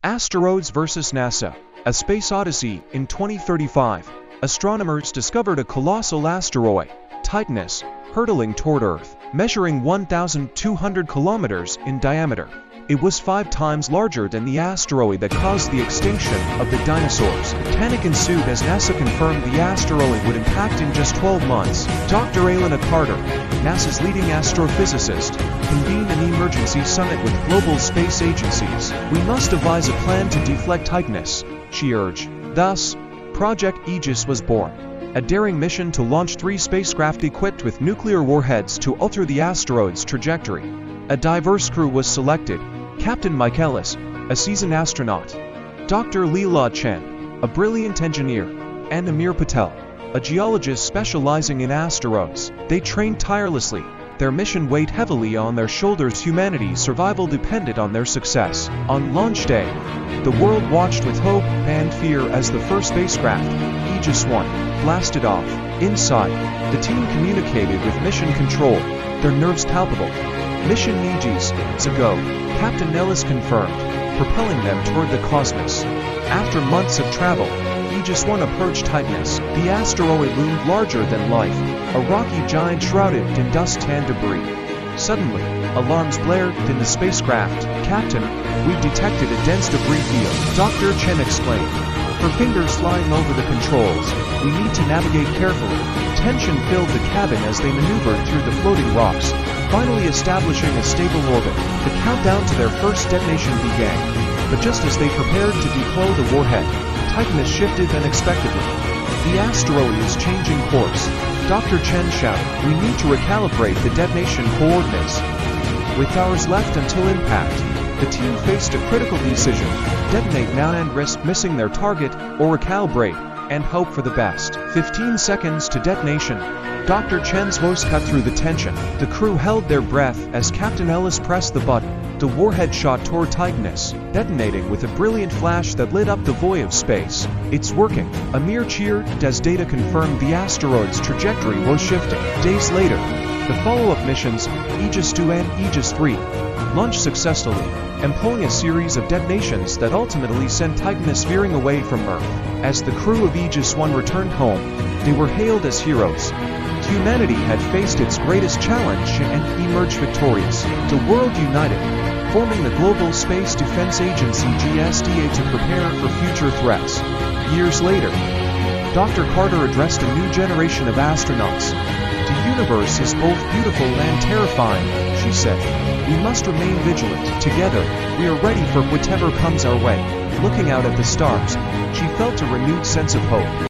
Asteroids vs. NASA, a Space Odyssey. In 2035, astronomers discovered a colossal asteroid, Titanus, hurtling toward Earth, measuring 1,200 kilometers in diameter. It was 5 times larger than the asteroid that caused the extinction of the dinosaurs. Panic ensued as NASA confirmed the asteroid would impact in just 12 months. Dr. Elena Carter, NASA's leading astrophysicist, convened an emergency summit with global space agencies. "We must devise a plan to deflect Titanus," she urged. Thus, Project Aegis was born, a daring mission to launch 3 spacecraft equipped with nuclear warheads to alter the asteroid's trajectory. A diverse crew was selected: Captain Mike Ellis, a seasoned astronaut; Dr. Leela Chen, a brilliant engineer; and Amir Patel, a geologist specializing in asteroids. They trained tirelessly, their mission weighed heavily on their shoulders. Humanity's survival depended on their success. On launch day, the world watched with hope and fear as the first spacecraft, Aegis 1, blasted off. Inside, the team communicated with mission control, their nerves palpable. "Mission Aegis is a go," Captain Ellis confirmed, propelling them toward the cosmos. After months of travel, Aegis 1 approached Titanus. The asteroid loomed larger than life, a rocky giant shrouded in dust and debris. Suddenly, alarms blared in the spacecraft. "Captain, we've detected a dense debris field," Dr. Chen explained, her fingers flying over the controls. "We need to navigate carefully." Tension filled the cabin as they maneuvered through the floating rocks, finally establishing a stable orbit. The countdown to their first detonation began. But just as they prepared to deploy the warhead, Titanus shifted unexpectedly. "The asteroid is changing course," Dr. Chen shouted. "We need to recalibrate the detonation coordinates." With hours left until impact, the team faced a critical decision: detonate now and risk missing their target, or recalibrate and hope for the best. 15 seconds to detonation. Dr. Chen's voice cut through the tension. The crew held their breath as Captain Ellis pressed the button. The warhead shot toward Titanus, detonating with a brilliant flash that lit up the void of space. "It's working," Amir cheered as data confirmed the asteroid's trajectory was shifting. Days later, the follow-up missions, Aegis 2 and Aegis 3, launched successfully, employing a series of detonations that ultimately sent Titanus veering away from Earth. As the crew of Aegis 1 returned home, they were hailed as heroes. Humanity had faced its greatest challenge and emerged victorious. The world united, forming the Global Space Defense Agency (GSDA) to prepare for future threats. Years later, Dr. Carter addressed a new generation of astronauts. "The universe is both beautiful and terrifying," she said. "We must remain vigilant. Together, we are ready for whatever comes our way." Looking out at the stars, she felt a renewed sense of hope.